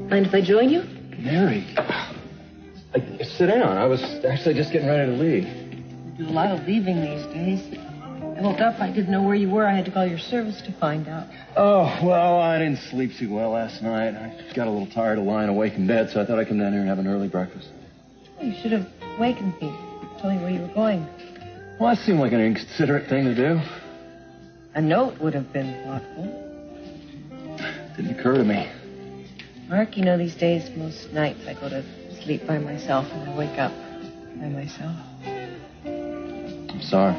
Mind if I join you? Mary, sit down. I was actually just getting ready to leave. You do a lot of leaving these days. I woke up, I didn't know where you were. I had to call your service to find out. Oh, well, I didn't sleep too well last night. I got a little tired of lying awake in bed, so I thought I'd come down here and have an early breakfast. You should have wakened me, told me where you were going. Well, that seemed like an inconsiderate thing to do. A note would have been thoughtful. Didn't occur to me. Mark, you know, these days, most nights I go to sleep by myself and I wake up by myself. I'm sorry.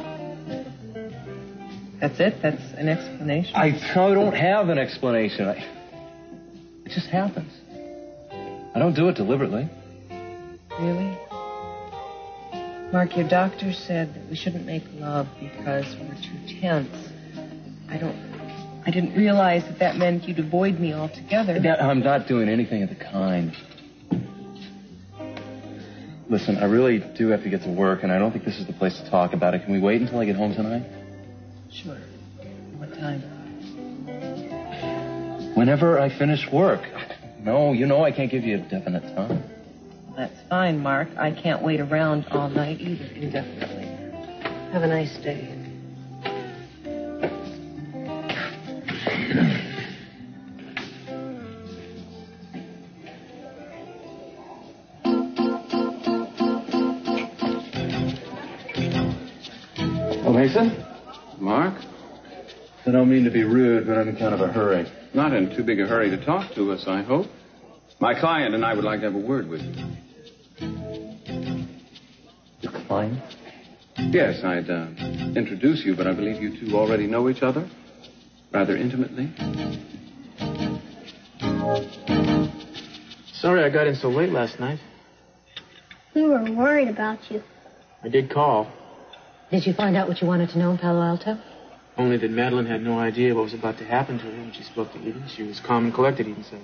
That's it? That's an explanation? I don't have an explanation. It just happens. I don't do it deliberately. Really? Mark, your doctor said that we shouldn't make love because we're too tense. I didn't realize that meant you'd avoid me altogether. I'm not doing anything of the kind. Listen, I really do have to get to work, and I don't think this is the place to talk about it. Can we wait until I get home tonight? Sure. What time? Whenever I finish work. No, you know I can't give you a definite time. That's fine, Mark. I can't wait around all night either, indefinitely. Have a nice day. Oh, Mason? Mark? I don't mean to be rude, but I'm in kind of a hurry. Not in too big a hurry to talk to us, I hope. My client and I would like to have a word with you. Your client? Yes, I'd introduce you, but I believe you two already know each other rather intimately. Sorry I got in so late last night. We were worried about you. I did call. Did you find out what you wanted to know in Palo Alto? Only that Madeline had no idea what was about to happen to her when she spoke to Eden. She was calm and collected, Eden said.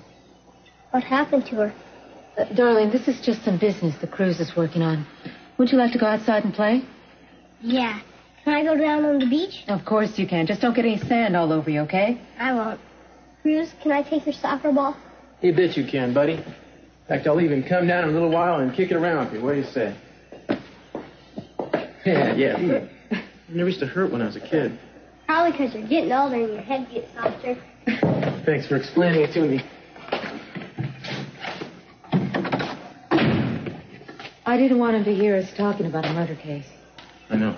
What happened to her? Darling, this is just some business the Cruz is working on. Would you like to go outside and play? Yeah. Can I go down on the beach? Of course you can. Just don't get any sand all over you, okay? I won't. Cruz, can I take your soccer ball? You bet you can, buddy. In fact, I'll even come down in a little while and kick it around with you. What do you say? Yeah. I never used to hurt when I was a kid. Probably because you're getting older and your head gets softer. Thanks for explaining it to me. I didn't want him to hear us talking about a murder case. I know.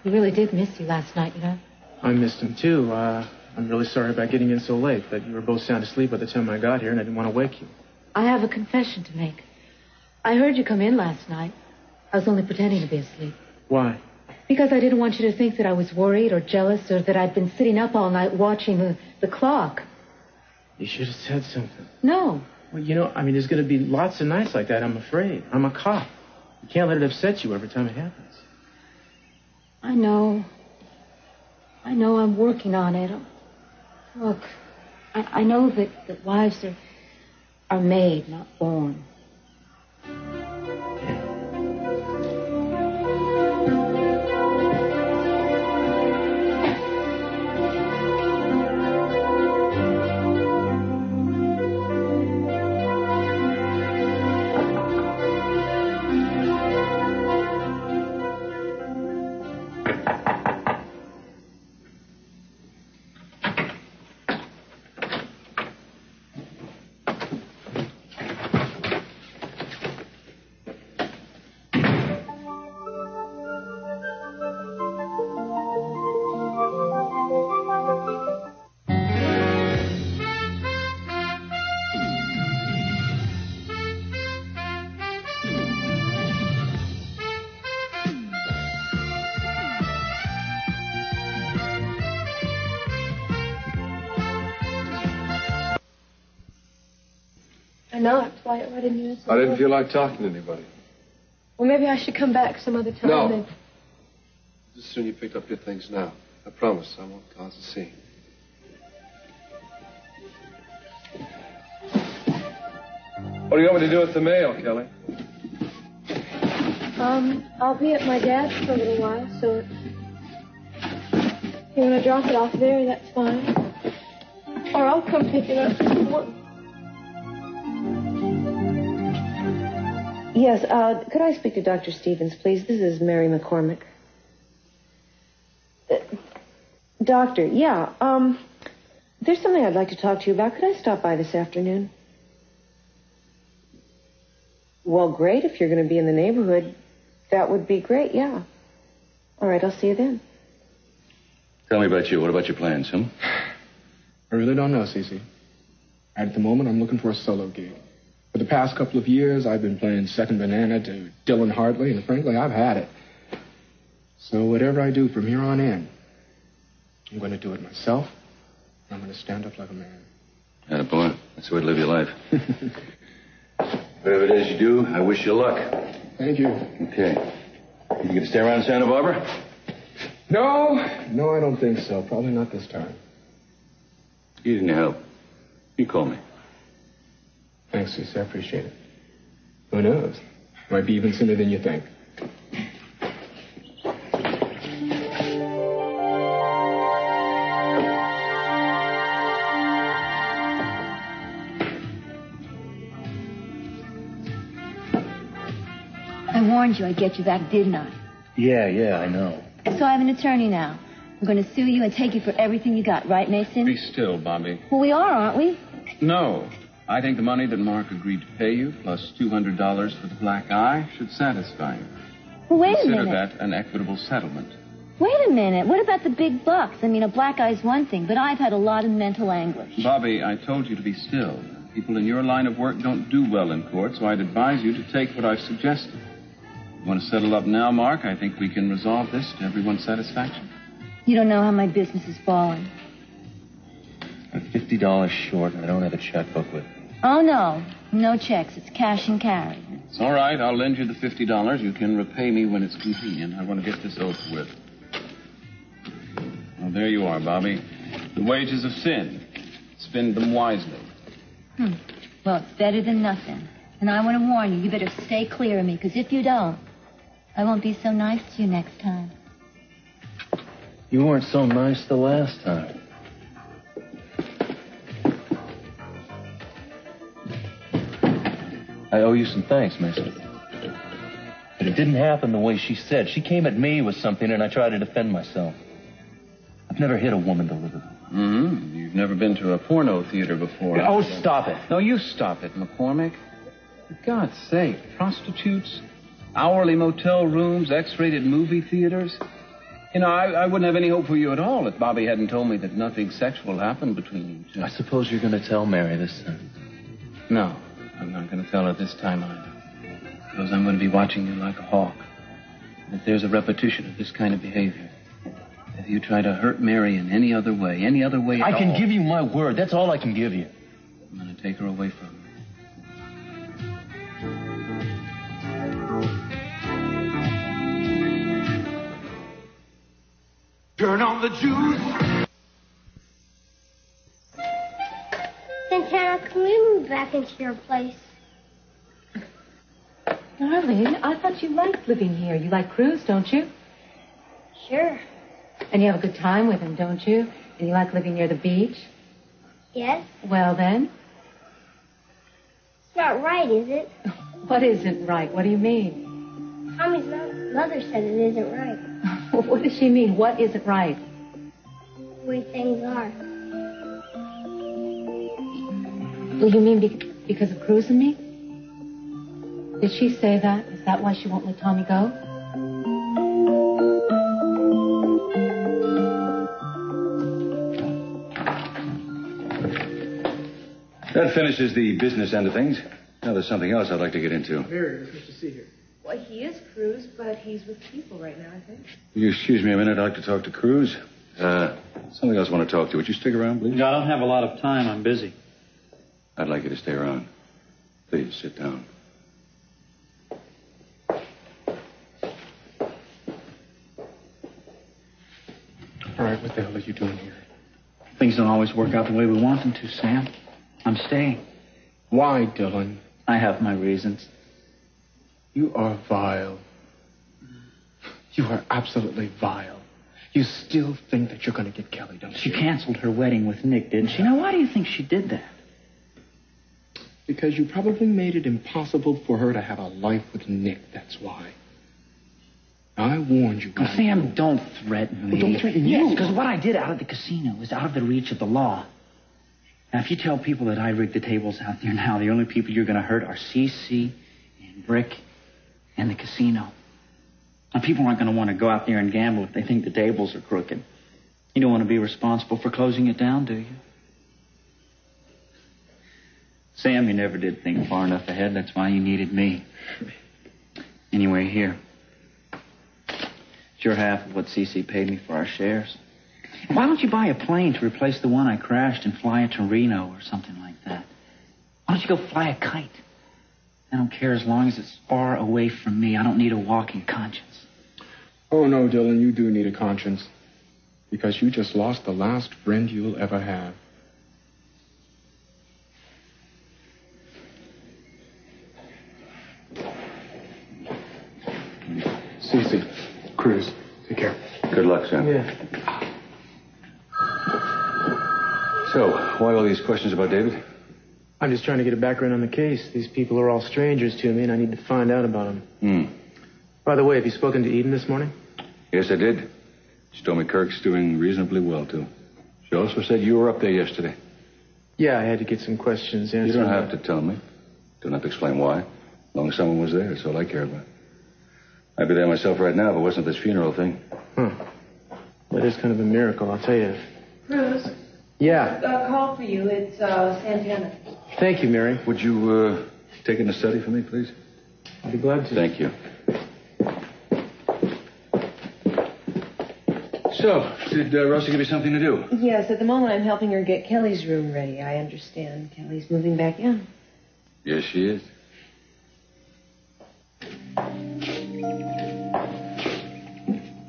He really did miss you last night, you know? I missed him, too. I'm really sorry about getting in so late, but you were both sound asleep by the time I got here, and I didn't want to wake you. I have a confession to make. I heard you come in last night. I was only pretending to be asleep. Why? Because I didn't want you to think that I was worried or jealous or that I'd been sitting up all night watching the clock. You should have said something. No. Well, there's going to be lots of nights like that, I'm afraid. I'm a cop. You can't let it upset you every time it happens. I know I'm working on it. Look, I know that wives are made, not born. Not. Why didn't you answer? I didn't feel like talking to anybody. Well, maybe I should come back some other time. No. Just as soon you picked up your things now. I promise I won't cause a scene. What do you want me to do with the mail, Kelly? I'll be at my dad's for a little while, so if you want to drop it off there, that's fine. Or I'll come pick it up. Yes, could I speak to Dr. Stevens, please? This is Mary McCormick. Doctor, there's something I'd like to talk to you about. Could I stop by this afternoon? Well, great. If you're going to be in the neighborhood, that would be great, yeah. All right, I'll see you then. Tell me about you. What about your plans, huh? I really don't know, Cece. At the moment, I'm looking for a solo gig. For the past couple of years, I've been playing second banana to Dylan Hartley, and frankly, I've had it. So whatever I do from here on in, I'm going to do it myself. I'm going to stand up like a man. Attaboy. That's the way to live your life. Whatever it is you do, I wish you luck. Thank you. Okay. You going to stay around Santa Barbara? No, I don't think so. Probably not this time. You need any help. You call me. Thanks, Cece. I appreciate it. Who knows? Might be even sooner than you think. I warned you I'd get you back, didn't I? Yeah, I know. So I have an attorney now. I'm going to sue you and take you for everything you got, right, Mason? Be still, Bobbie. Well, we are, aren't we? No. I think the money that Mark agreed to pay you, plus $200 for the black eye, should satisfy you. Well, wait a Consider minute. that an equitable settlement. Wait a minute. What about the big bucks? I mean, a black eye's one thing, but I've had a lot of mental anguish. Bobbie, I told you to be still. People in your line of work don't do well in court, so I'd advise you to take what I've suggested. You want to settle up now, Mark? I think we can resolve this to everyone's satisfaction. You don't know how my business is falling. I'm $50 short, and I don't have a checkbook with me. Oh, no. No checks. It's cash and carry. It's all right. I'll lend you the $50. You can repay me when it's convenient. I want to get this over with. Well, there you are, Bobbie. The wages of sin. Spend them wisely. Well, it's better than nothing. And I want to warn you, you better stay clear of me, because if you don't, I won't be so nice to you next time. You weren't so nice the last time. I owe you some thanks, Mason. But it didn't happen the way she said. She came at me with something, and I tried to defend myself. I've never hit a woman deliberately. Mm-hmm. You've never been to a porno theater before. Oh, stop it. No, you stop it, McCormick. For God's sake, prostitutes, hourly motel rooms, X-rated movie theaters. You know, I wouldn't have any hope for you at all if Bobbie hadn't told me that nothing sexual happened between you two. I suppose you're going to tell Mary this time. No, I'm not going to tell her this time either. Because I'm going to be watching you like a hawk. And if there's a repetition of this kind of behavior, if you try to hurt Mary in any other way at all... I can give you my word. That's all I can give you. I'm going to take her away from you. Turn on the juice. Santana, can we move back into your place? Darling, I thought you liked living here. You like Cruz, don't you? Sure. And you have a good time with him, don't you? And you like living near the beach? Yes. Well, then. It's not right, is it? What isn't right? What do you mean? Tommy's mother said it isn't right. What does she mean? What isn't right? The way things are. Well, you mean because of Cruz and me? Did she say that? Is that why she won't let Tommy go? That finishes the business end of things. Now there's something else I'd like to get into. Mary, it's Mr. C here. Well, he is Cruz, but he's with people right now, I think. Will you excuse me a minute? I'd like to talk to Cruz. Something else I want to talk to. Would you stick around, please? No, I don't have a lot of time. I'm busy. I'd like you to stay around. Please, sit down. All right, what the hell are you doing here? Things don't always work out the way we want them to, Sam. I'm staying. Why, Dylan? I have my reasons. You are vile. You are absolutely vile. You still think that you're going to get Kelly, don't you? She canceled her wedding with Nick, didn't she? Now, why do you think she did that? because you probably made it impossible for her to have a life with Nick. That's why. I warned you. Sam, don't threaten me. Well, don't threaten you. Yes, because what I did out at the casino was out of the reach of the law. Now, if you tell people that I rigged the tables out there now, the only people you're going to hurt are Cece and Brick and the casino. Now, people aren't going to want to go out there and gamble if they think the tables are crooked. You don't want to be responsible for closing it down, do you? Sam, you never did think far enough ahead. That's why you needed me. Anyway, here. It's your half of what Cece paid me for our shares. Why don't you buy a plane to replace the one I crashed and fly it to Reno or something like that? Why don't you go fly a kite? I don't care as long as it's far away from me. I don't need a walking conscience. Oh, no, Dylan, you do need a conscience. Because you just lost the last friend you'll ever have. Cece, Cruz, take care. Good luck, Sam. Yeah. So, why all these questions about David? I'm just trying to get a background on the case. These people are all strangers to me, and I need to find out about them. By the way, have you spoken to Eden this morning? Yes, I did. She told me Kirk's doing reasonably well, too. She also said you were up there yesterday. Yeah, I had to get some questions answered. You don't have to tell me. Don't have to explain why. As long as someone was there, that's all I care about. I'd be there myself right now if it wasn't this funeral thing. Huh. That is kind of a miracle, I'll tell you. Cruz? Yeah. A call for you. It's Santana. Thank you, Mary. Would you take it in a study for me, please? I'll be glad to. Thank you. So, did Rosie give you something to do? Yes, at the moment I'm helping her get Kelly's room ready. I understand Kelly's moving back in. Yes, she is.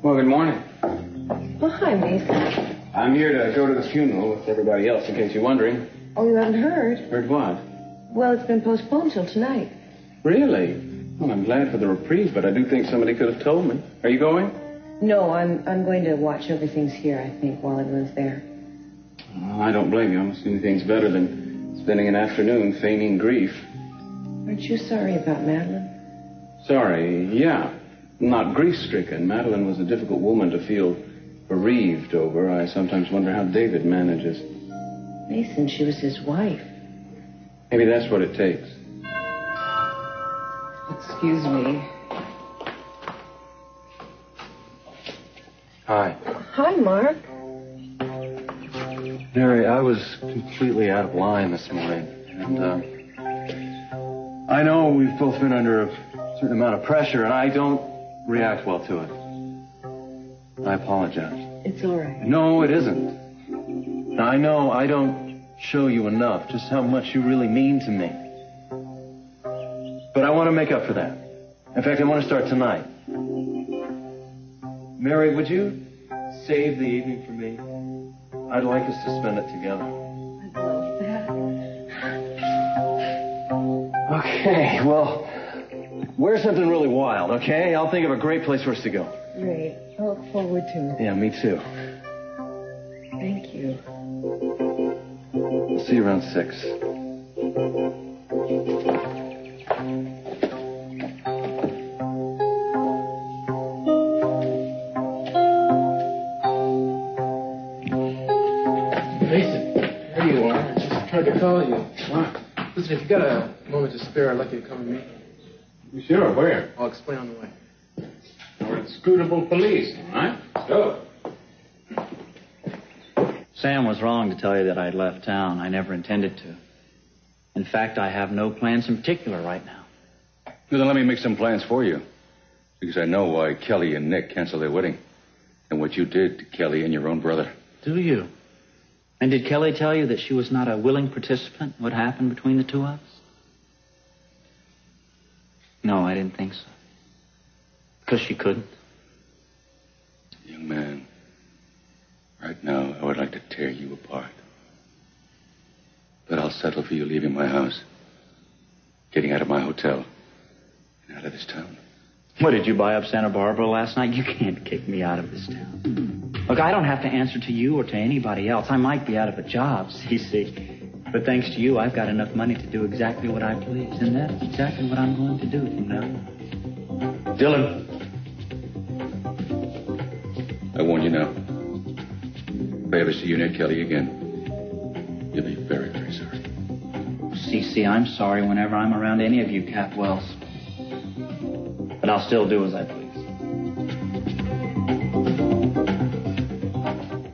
Well, good morning. Oh, hi, Mason. I'm here to go to the funeral with everybody else, in case you're wondering. Oh, you haven't heard? Heard what? Well, it's been postponed till tonight. Really? Well, I'm glad for the reprieve, but I do think somebody could have told me. Are you going? No, I'm going to watch over things here, I think, while everyone's there. Well, I don't blame you. Almost anything's better than spending an afternoon feigning grief. Aren't you sorry about Madeline? Sorry, yeah. Not grief-stricken. Madeline was a difficult woman to feel bereaved over. I sometimes wonder how David manages. Mason, she was his wife. Maybe that's what it takes. Excuse me. Hi. Hi, Mark. Mary, I was completely out of line this morning. And, I know we've both been under a certain amount of pressure, and I don't react well to it. I apologize. It's all right. No, it isn't. Now, I know I don't show you enough just how much you really mean to me. But I want to make up for that. In fact, I want to start tonight. Mary, would you save the evening for me? I'd like us to spend it together. I'd love that. Okay, well, wear something really wild, okay? I'll think of a great place for us to go. Great. I look forward to it. Yeah, me too. Thank you. I'll see you around 6. Mason, there you are. I just tried to call you. What? Listen, if you got a moment to spare, I'd like you to come with me. Sure, where? I'll explain on the way. We're inscrutable police, all right? Let's go. Sam was wrong to tell you that I'd left town. I never intended to. In fact, I have no plans in particular right now. Well, then let me make some plans for you. Because I know why Kelly and Nick canceled their wedding. And what you did to Kelly and your own brother. Do you? And did Kelly tell you that she was not a willing participant in what happened between the two of us? No, I didn't think so. Because she couldn't. Young man, right now I would like to tear you apart. But I'll settle for you leaving my house, getting out of my hotel, and out of this town. What, did you buy up Santa Barbara last night? You can't kick me out of this town. Look, I don't have to answer to you or to anybody else. I might be out of a job, Cece. But thanks to you, I've got enough money to do exactly what I please. And that's exactly what I'm going to do from now on. Dylan. I warn you now. If I ever see you near Kelly again, you'll be very, very sorry. Cece, I'm sorry whenever I'm around any of you Capwells. But I'll still do as I please.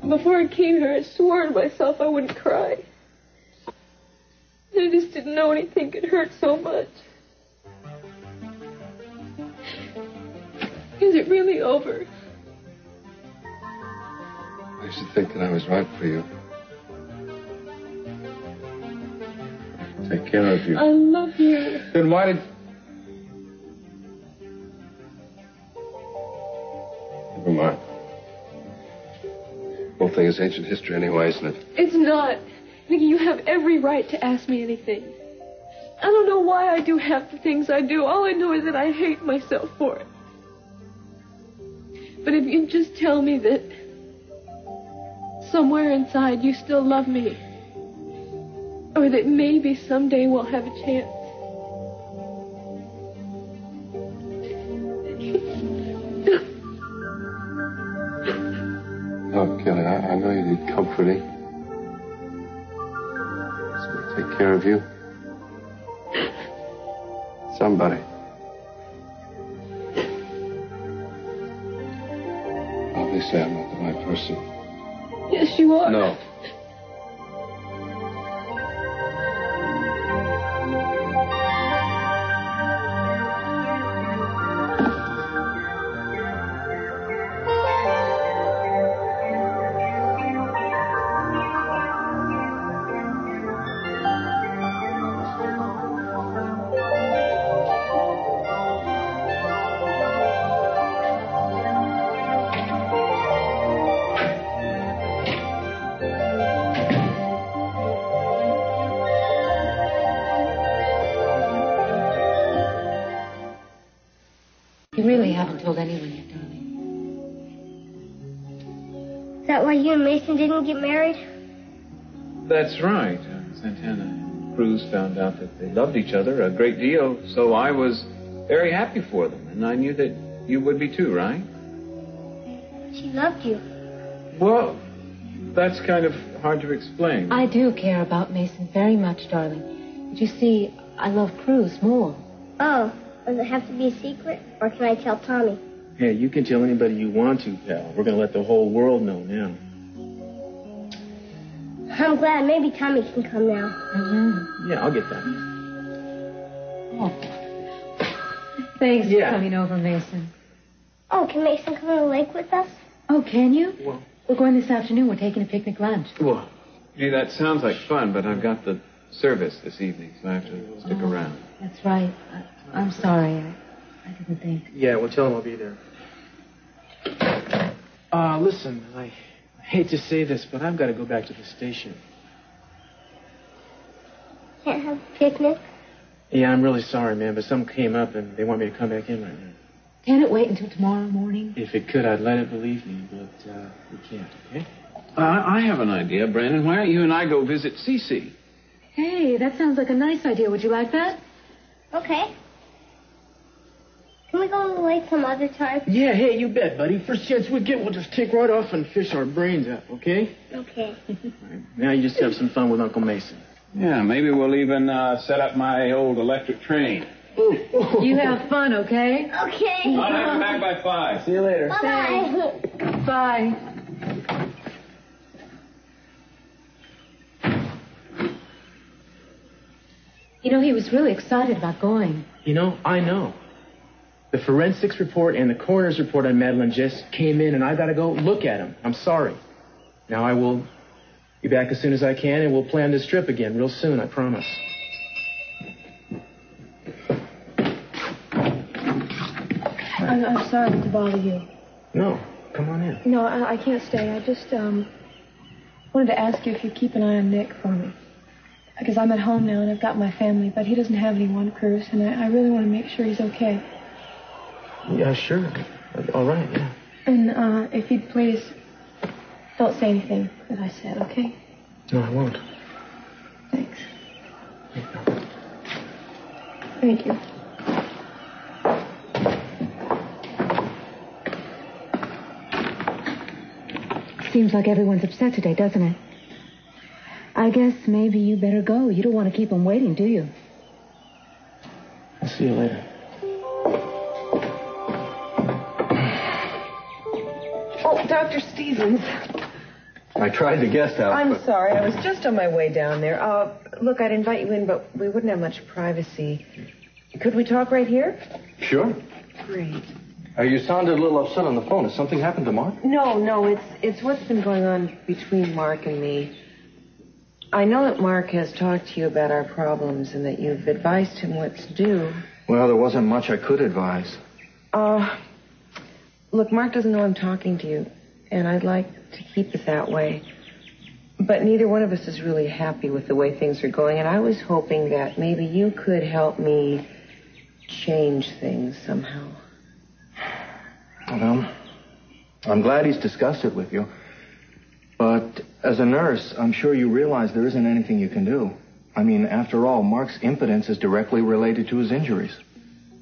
Before I came here, I swore to myself I wouldn't cry. I just didn't know anything could hurt so much. Is it really over? I used to think that I was right for you. Take care of you. I love you. Then why did... Never mind. The whole thing is ancient history anyway, isn't it? It's not. Nicky, you have every right to ask me anything. I don't know why I do half the things I do. All I know is that I hate myself for it. But if you just tell me that somewhere inside you still love me, or that maybe someday we'll have a chance. Oh, Kelly, I know you need comforting. Somebody take care of you. Somebody. Obviously, I'm not the right person. Yes, you are. No. You really haven't told anyone yet, darling. Is that why you and Mason didn't get married? That's right. Santana and Cruz found out that they loved each other a great deal, so I was very happy for them, and I knew that you would be too, right? She loved you. Well, that's kind of hard to explain. I do care about Mason very much, darling. But you see, I love Cruz more. Oh, does it have to be a secret, or can I tell Tommy? Hey, you can tell anybody you want to, pal. We're going to let the whole world know now. I'm glad. Maybe Tommy can come now. Mm-hmm. Yeah, I'll get that. Oh. Thanks for coming over, Mason. Oh, can Mason come to the lake with us? Oh, can you? Well, we're going this afternoon. We're taking a picnic lunch. Well, gee, that sounds like fun, but I've got the service this evening, so I have to stick around. That's right. I'm sorry. I didn't think. Yeah, we'll tell him I'll be there. Listen, I hate to say this, but I've got to go back to the station. Can't have a picnic? Yeah, I'm really sorry, man, but something came up and they want me to come back in right now. Can it wait until tomorrow morning? If it could, I'd let it, believe me, but we can't, okay? I have an idea, Brandon. Why don't you and I go visit Cece? Hey, that sounds like a nice idea. Would you like that? Okay. Can we go on the lake some other time? Yeah, hey, you bet, buddy. First chance we get, we'll just take right off and fish our brains out, okay? Okay. Right. Now you just have some fun with Uncle Mason. Yeah, maybe we'll even set up my old electric train. Ooh. You have fun, okay? Okay. I'll have you back by 5. See you later. Bye-bye. Bye. You know, he was really excited about going. You know, I know. The forensics report and the coroner's report on Madeline just came in, and I got to go look at them. I'm sorry. Now I will be back as soon as I can, and we'll plan this trip again real soon, I promise. I'm sorry to bother you. No, come on in. No, I can't stay. I just wanted to ask you if you'd keep an eye on Nick for me. Because I'm at home now and I've got my family, but he doesn't have anyone, Cruz, and I really want to make sure he's okay. Yeah, sure. All right, yeah. And if you'd please don't say anything that I said, okay? No, I won't. Thanks. Thank you. Seems like everyone's upset today, doesn't it? I guess maybe you better go. You don't want to keep them waiting, do you? I'll see you later. Oh, Dr. Stevens. I tried the guest house. I'm sorry. I was just on my way down there. Look, I'd invite you in, but we wouldn't have much privacy. Could we talk right here? Sure. Great. You sounded a little upset on the phone. Has something happened to Mark? No, it's what's been going on between Mark and me. I know that Mark has talked to you about our problems and that you've advised him what to do. Well, there wasn't much I could advise. Look, Mark doesn't know I'm talking to you, and I'd like to keep it that way. But neither one of us is really happy with the way things are going, and I was hoping that maybe you could help me change things somehow. Well, I'm glad he's discussed it with you. But as a nurse, I'm sure you realize there isn't anything you can do. I mean, after all, Mark's impotence is directly related to his injuries.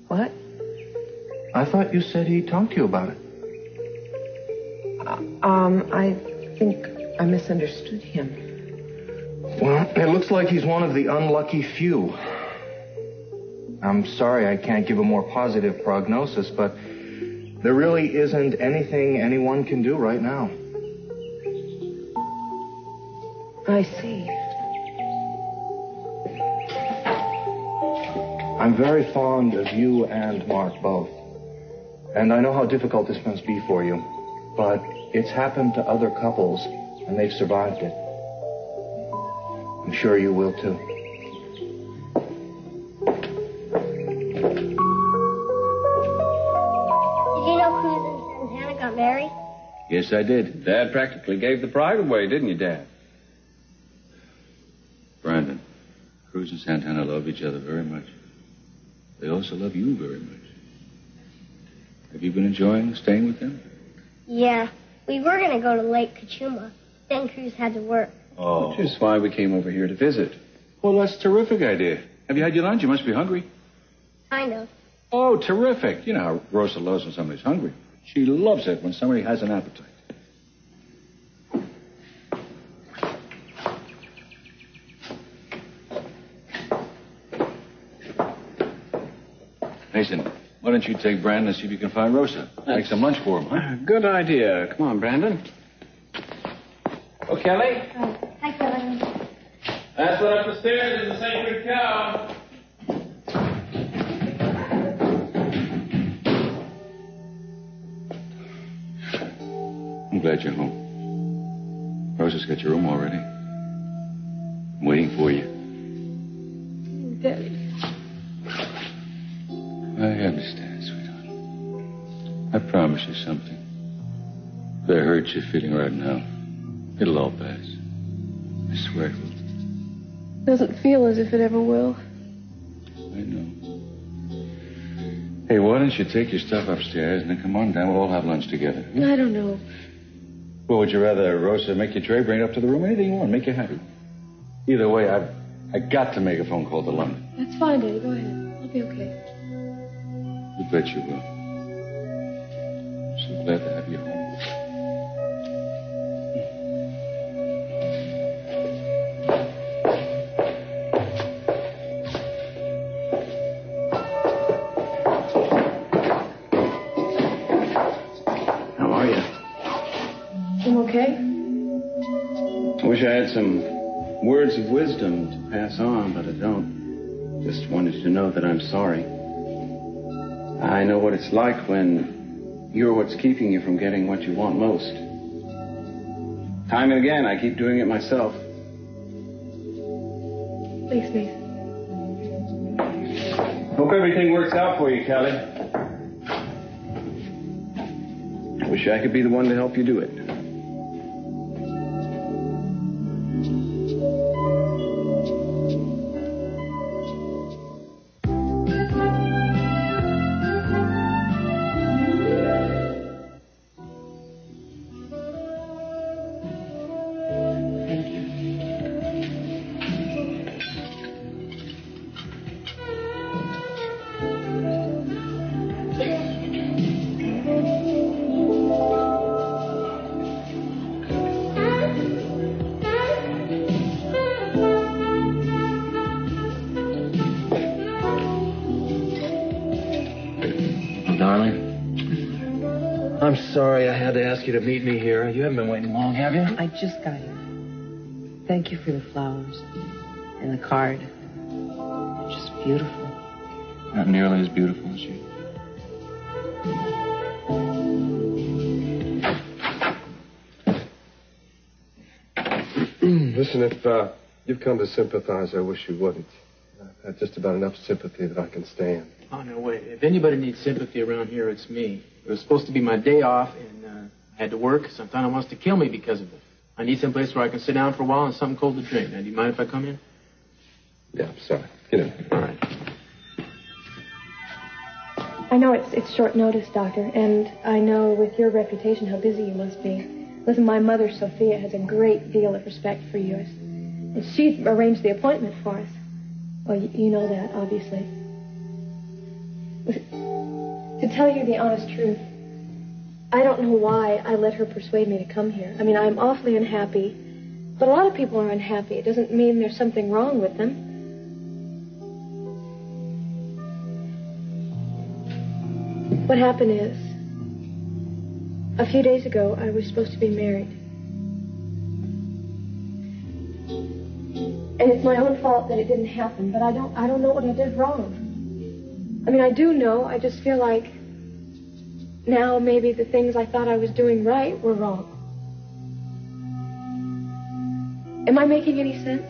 What? I thought you said he talked to you about it. I think I misunderstood him. Well, it looks like he's one of the unlucky few. I'm sorry I can't give a more positive prognosis, but there really isn't anything anyone can do right now. I see. I'm very fond of you and Mark both. And I know how difficult this must be for you. But it's happened to other couples, and they've survived it. I'm sure you will, too. Did you know Cruz and Santana got married? Yes, I did. Dad practically gave the bride away, didn't you, Dad? Brandon, Cruz and Santana love each other very much. They also love you very much. Have you been enjoying staying with them? Yeah. We were going to go to Lake Cachuma. Then Cruz had to work. Oh. Which is why we came over here to visit. Well, that's a terrific idea. Have you had your lunch? You must be hungry. Kind of. Oh, terrific. You know how Rosa loves when somebody's hungry. She loves it when somebody has an appetite. Mason, why don't you take Brandon and see if you can find Rosa? Make some lunch for him, huh? Good idea. Come on, Brandon. Oh, Kelly? Hi, Kelly. That's what up the stairs is the sacred cow. I'm glad you're home. Rosa's got your room already. I'm waiting for you. Daddy. I understand, sweetheart. I promise you something. The hurt you're feeling right now, it'll all pass. I swear it will. Doesn't feel as if it ever will. I know. Hey, why don't you take your stuff upstairs and then come on down? We'll all have lunch together. I don't know. Well, would you rather Rosa make your tray, bring it up to the room? Anything you want, make you happy. Either way, I got to make a phone call to London. That's fine, Daddy. Go ahead. I'll be okay. You bet you will. I'm so glad to have you home. How are you? I'm okay. I wish I had some words of wisdom to pass on, but I don't. Just wanted you to know that I'm sorry. I know what it's like when you're what's keeping you from getting what you want most. Time and again, I keep doing it myself. Thanks, Nathan. Hope everything works out for you, Kelly. I wish I could be the one to help you do it. sorry I had to ask you to meet me here. You haven't been waiting long, have you? I just got here. Thank you for the flowers and the card. They're just beautiful. Not nearly as beautiful as you. Listen, if you've come to sympathize, I wish you wouldn't. I've had just about enough sympathy that I can stand. Oh, no, wait. If anybody needs sympathy around here, it's me. It was supposed to be my day off, and I had to work. Santana wants to kill me because of it. I need someplace where I can sit down for a while and something cold to drink. Now, do you mind if I come in? Yeah, I'm sorry. Get in. All right. I know it's short notice, Doctor, and I know with your reputation how busy you must be. Listen, my mother, Sophia, has a great deal of respect for you. And she arranged the appointment for us. Well, you know that, obviously. To tell you the honest truth, I don't know why I let her persuade me to come here. I mean, I'm awfully unhappy, but a lot of people are unhappy. It doesn't mean there's something wrong with them. What happened is, a few days ago, I was supposed to be married. And it's my own fault that it didn't happen, but I don't know what I did wrong. I mean, I do know. I just feel like now maybe the things I thought I was doing right were wrong. Am I making any sense?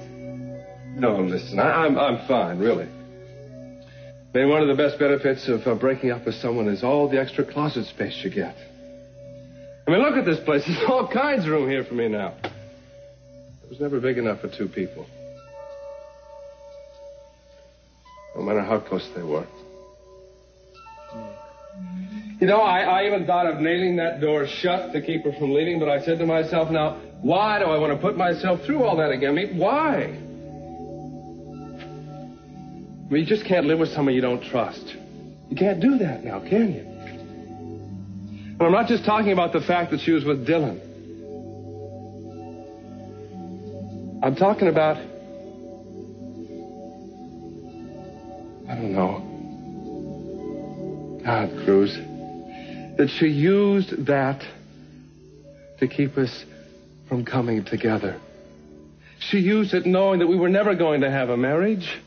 No, listen, I'm fine, really. I mean, one of the best benefits of breaking up with someone is all the extra closet space you get. I mean, look at this place. There's all kinds of room here for me now. It was never big enough for two people. No matter how close they were. You know, I even thought of nailing that door shut to keep her from leaving, but I said to myself, now, why do I want to put myself through all that again? I mean, why? I mean, you just can't live with someone you don't trust. You can't do that now, can you? And I'm not just talking about the fact that she was with Dylan. I'm talking about, I don't know. God, Cruz, that she used that to keep us from coming together. She used it knowing that we were never going to have a marriage.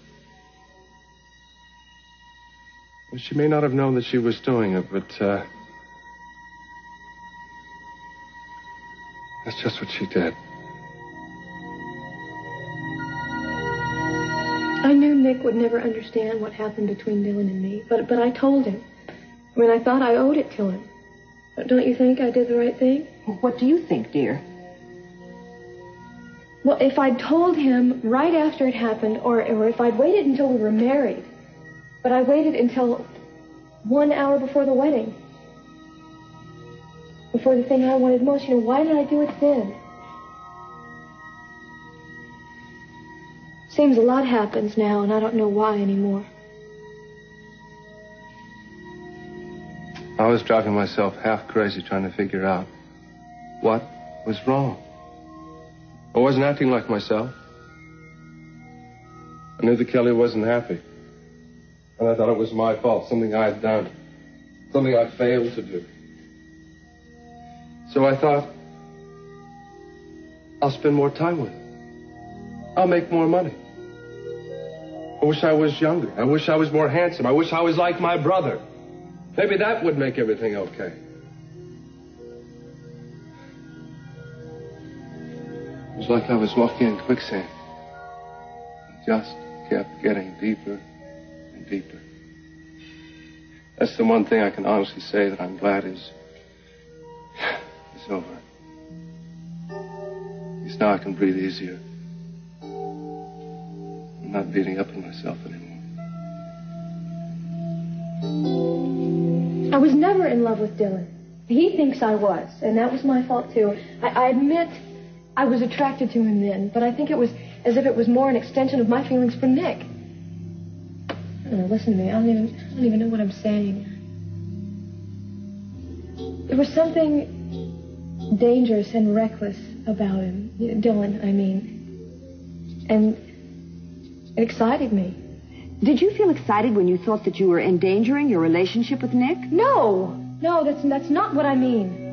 Well, she may not have known that she was doing it, but that's just what she did. I knew Nick would never understand what happened between Dylan and me, but I told him. I mean, I thought I owed it to him. Don't you think I did the right thing? What do you think, dear? Well, if I'd told him right after it happened, or if I'd waited until we were married, but I waited until 1 hour before the wedding, before the thing I wanted most, you know, why did I do it then? Seems a lot happens now, and I don't know why anymore. I was driving myself half crazy trying to figure out what was wrong. I wasn't acting like myself. I knew that Kelly wasn't happy. And I thought it was my fault, something I had done, something I failed to do. So I thought, I'll spend more time with her. I'll make more money. I wish I was younger. I wish I was more handsome. I wish I was like my brother. Maybe that would make everything okay. It was like I was walking in quicksand. It just kept getting deeper and deeper. That's the one thing I can honestly say that I'm glad is over. At least now I can breathe easier. I'm not beating up on myself anymore. I was never in love with Dylan. He thinks I was, and that was my fault, too. I admit I was attracted to him then, but I think it was as if it was more an extension of my feelings for Nick. Listen to me. I don't even know what I'm saying. There was something dangerous and reckless about him. Dylan, I mean. And it excited me. Did you feel excited when you thought that you were endangering your relationship with Nick? No, that's not what I mean.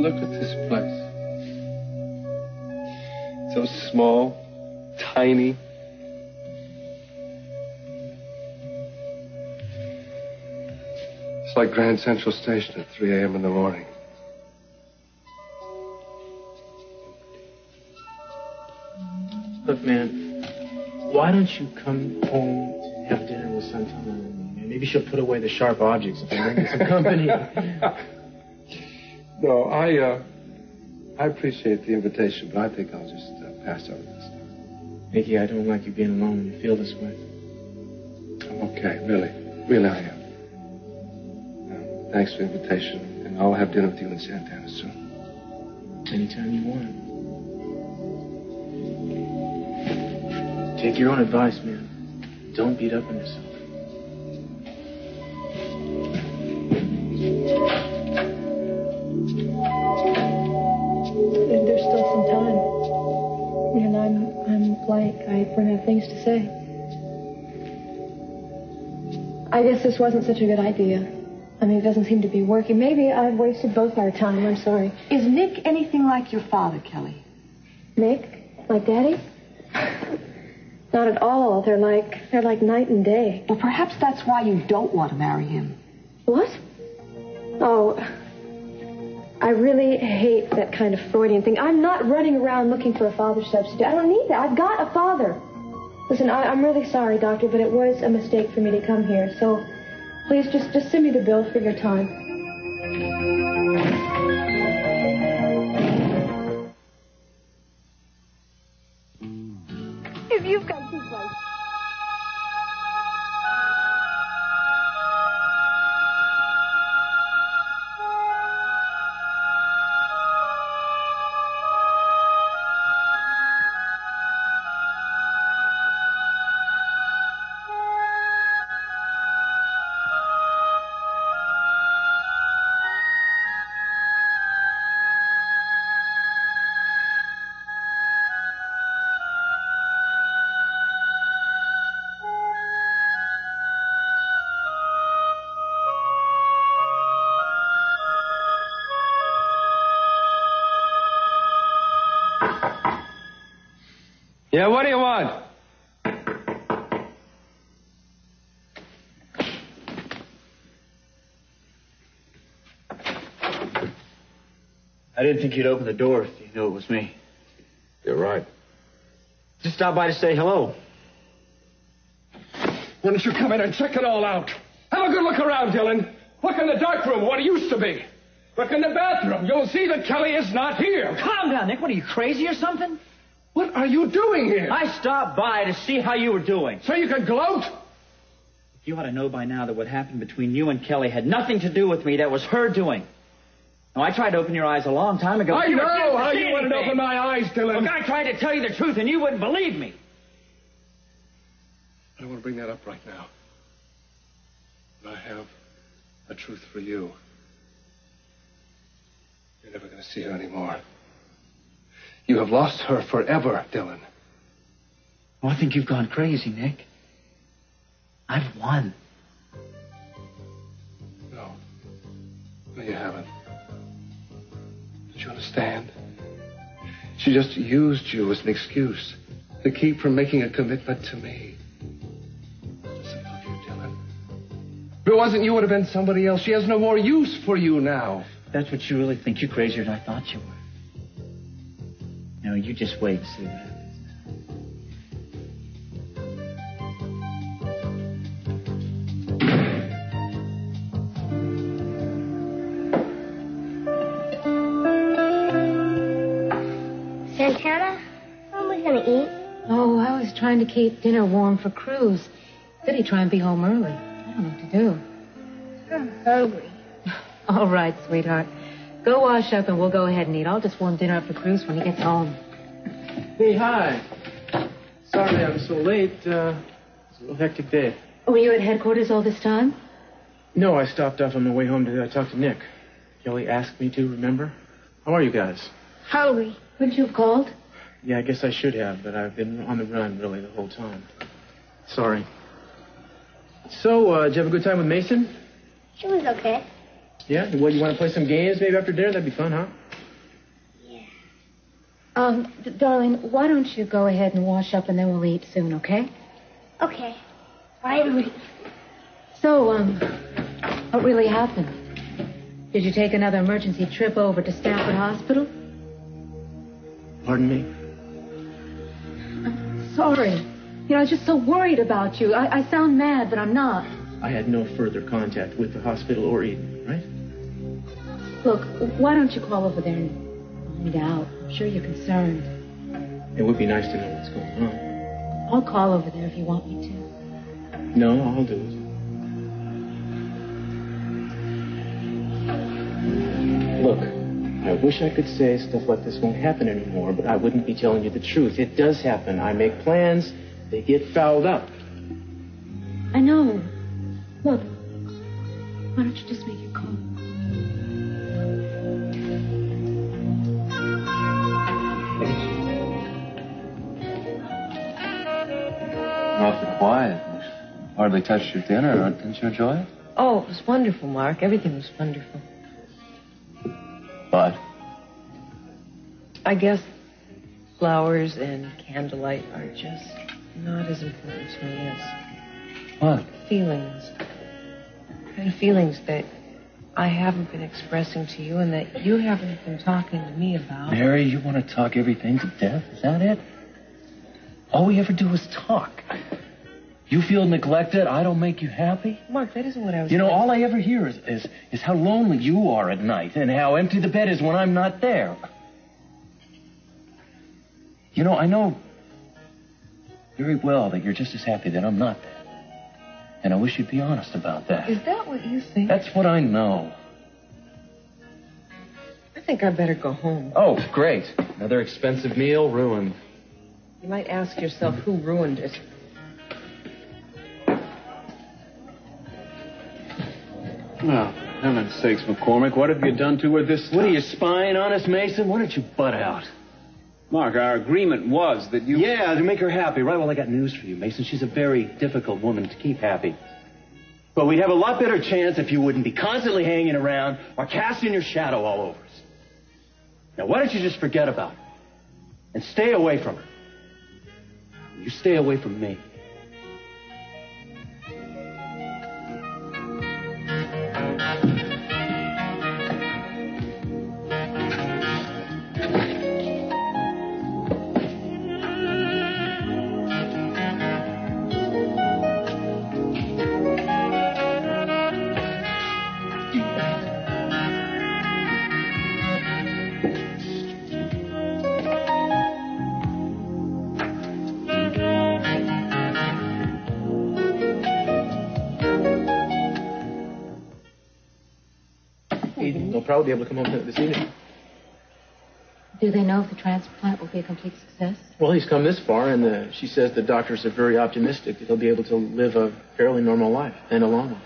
Look at this place. So small, tiny. It's like Grand Central Station at 3 a.m. in the morning. Look, man, why don't you come home and have dinner with Santana and me? Maybe she'll put away the sharp objects if I bring you some company. No, I appreciate the invitation, but I think I'll just pass over this. Nikki, I don't like you being alone when you feel this way. I'm okay, really. Really, I am. Thanks for the invitation, and I'll have dinner with you in Santana soon. Anytime you want. Take your own advice, man. Don't beat up on yourself. There's still some time. And I'm blank. I run out of things to say. I guess this wasn't such a good idea. I mean, it doesn't seem to be working. Maybe I've wasted both our time. I'm sorry. Is Nick anything like your father, Kelly? Nick? Like Daddy? Not at all. They're like night and day. Well, perhaps that's why you don't want to marry him. What? Oh, I really hate that kind of Freudian thing. I'm not running around looking for a father substitute. I don't need that. I've got a father. Listen, I'm really sorry, Doctor, but it was a mistake for me to come here. So please just send me the bill for your time. If you've got two clothes. Yeah, what do you want? I didn't think you'd open the door if you knew it was me. You're right. Just stopped by to say hello. Why don't you come in and check it all out? Have a good look around, Dylan. Look in the dark room, what it used to be. Look in the bathroom. You'll see that Kelly is not here. Calm down, Nick. What, are you crazy or something? What are you doing here? I stopped by to see how you were doing. So you can gloat? You ought to know by now that what happened between you and Kelly had nothing to do with me. That was her doing. Now, I tried to open your eyes a long time ago. I know how you wanted to open my eyes, Dylan. Look, I tried to tell you the truth, and you wouldn't believe me. I don't want to bring that up right now. But I have a truth for you. You're never going to see her anymore. You have lost her forever, Dylan. Well, I think you've gone crazy, Nick. I've won. No. No, you haven't. Don't you understand? She just used you as an excuse to keep from making a commitment to me. She doesn't love you, Dylan. If it wasn't you, it would have been somebody else. She has no more use for you now. That's what you really think. You're crazier than I thought you were. No, you just wait and see what happens. Santana, what are we going to eat? Oh, I was trying to keep dinner warm for Cruz. Said he'd try and be home early. I don't know what to do. I'm hungry. All right, sweetheart. Go wash up and we'll go ahead and eat. I'll just warm dinner up for Cruz when he gets home. Hey, hi. Sorry I'm so late. It's a real hectic day. Were you at headquarters all this time? No, I stopped off on my way home to talk to Nick. Kelly asked me to, remember? How are you guys? Hungry. Wouldn't you have called? Yeah, I guess I should have, but I've been on the run, really, the whole time. Sorry. So, did you have a good time with Mason? She was okay. Yeah? What, you want to play some games maybe after dinner? That'd be fun, huh? Darling, why don't you go ahead and wash up and then we'll eat soon, okay? Okay. Finally. So, what really happened? Did you take another emergency trip over to Stafford Hospital? Pardon me? I'm sorry. You know, I was just so worried about you. I sound mad, but I'm not. I had no further contact with the hospital or Eden, right? Look, why don't you call over there and find out? I'm sure you're concerned. It would be nice to know what's going on. I'll call over there if you want me to. No, I'll do it. Look, I wish I could say stuff like this won't happen anymore, but I wouldn't be telling you the truth. It does happen. I make plans, they get fouled up. I know. Look, why don't you just make your call? Awfully quiet. Hardly touched your dinner. Didn't you enjoy it? Oh, it was wonderful, Mark. Everything was wonderful. But? I guess flowers and candlelight are just not as important to me as What? feelings. Kind of feelings that I haven't been expressing to you and that you haven't been talking to me about. Mary, you want to talk everything to death? Is that it? All we ever do is talk. You feel neglected, I don't make you happy? Mark, that isn't what I was You know, saying. all I ever hear is how lonely you are at night and how empty the bed is when I'm not there. You know, I know very well that you're just as happy that I'm not there. And I wish you'd be honest about that. Is that what you think? That's what I know. I think I better go home. Oh, great. Another expensive meal ruined. You might ask yourself who ruined it. Oh, heaven's sakes, McCormick, what have you done to her this time? What are you, spying on us, Mason? Why don't you butt out? Mark, our agreement was that you... Yeah, to make her happy. Right, well, I got news for you, Mason. She's a very difficult woman to keep happy. But we'd have a lot better chance if you wouldn't be constantly hanging around or casting your shadow all over us. Now, why don't you just forget about her and stay away from her? You stay away from me. They'll probably be able to come home this evening. Do they know if the transplant will be a complete success? Well, he's come this far, and she says the doctors are very optimistic that he'll be able to live a fairly normal life, and a long one.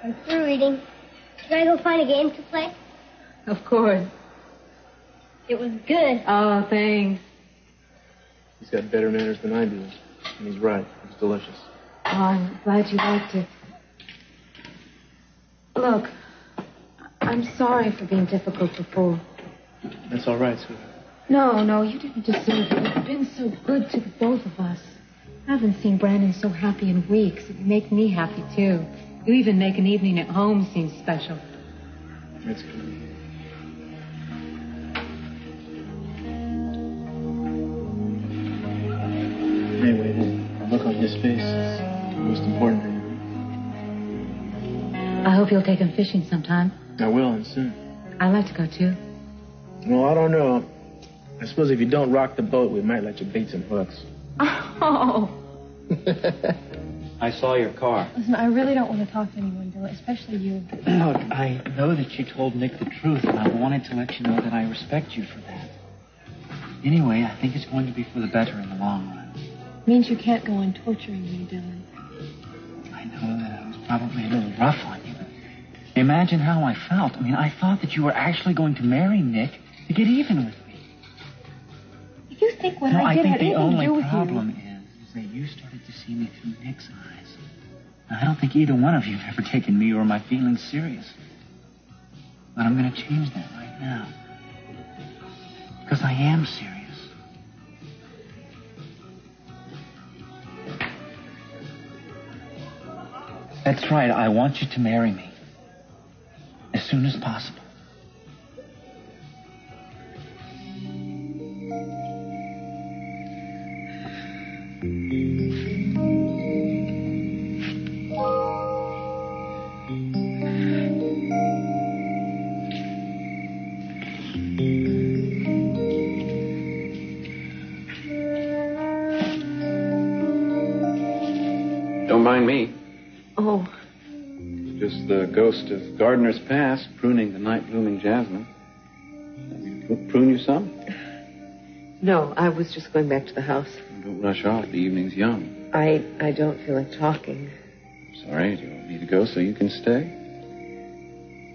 I'm through reading. Can I go find a game to play? Of course. It was good. Oh, thanks. He's got better manners than I do, and he's right. It's delicious. Oh, I'm glad you liked it. Look, I'm sorry for being difficult before. That's all right, sweetheart. No, you didn't deserve it. You've been so good to the both of us. I haven't seen Brandon so happy in weeks. You make me happy, too. You even make an evening at home seem special. That's good. Anyway, the look on his face is the most important thing. I hope you'll take him fishing sometime. I will, and soon. I'd like to go, too. Well, I don't know. I suppose if you don't rock the boat, we might let you bait some hooks. Oh. I saw your car. Listen, I really don't want to talk to anyone, Dylan, especially you. Look, I know that you told Nick the truth, and I wanted to let you know that I respect you for that. Anyway, I think it's going to be for the better in the long run. Means you can't go on torturing me, Dylan. I know that I was probably a little rough on you, but imagine how I felt. I mean, I thought that you were actually going to marry Nick to get even with me. You think what I did had anything to do with you? I think the only problem is that you started to see me through Nick's eyes. Now, I don't think either one of you have ever taken me or my feelings serious. But I'm going to change that right now. Because I am serious. That's right. I want you to marry me. As soon as possible. Don't mind me. Oh. Just the ghost of gardener's past, pruning the night-blooming jasmine. Want me to prune you some? No, I was just going back to the house. Don't rush off. The evening's young. I don't feel like talking. Sorry, do you want me to go so you can stay?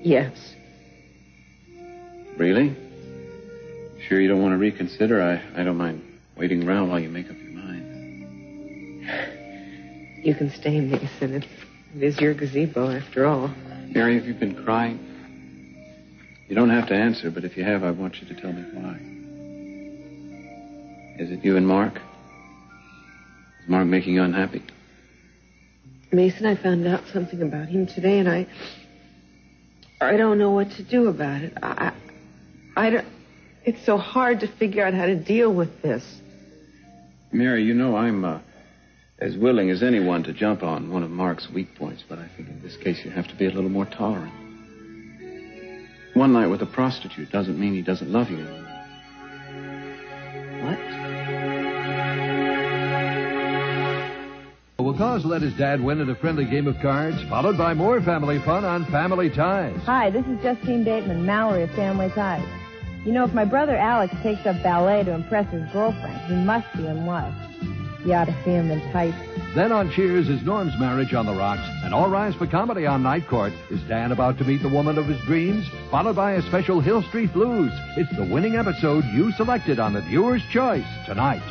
Yes. Really? Sure you don't want to reconsider? I don't mind waiting around while you make up your mind. You can stay, Mason. It is your gazebo, after all. Mary, have you been crying? You don't have to answer, but if you have, I want you to tell me why. Is it you and Mark? Is Mark making you unhappy? Mason, I found out something about him today, and I don't know what to do about it. I don't... It's so hard to figure out how to deal with this. Mary, you know I'm as willing as anyone to jump on one of Mark's weak points, but I think in this case you have to be a little more tolerant. One night with a prostitute doesn't mean he doesn't love you anymore. What? Will Cause let his dad win at a friendly game of cards, followed by more family fun on Family Ties. Hi, this is Justine Bateman, Mallory of Family Ties. You know, if my brother Alex takes up ballet to impress his girlfriend, he must be in love. You ought to see him in tights. Then on Cheers is Norm's Marriage on the Rocks, and All Rise for Comedy on Night Court. Is Dan about to meet the woman of his dreams? Followed by a special Hill Street Blues. It's the winning episode you selected on the Viewer's Choice tonight.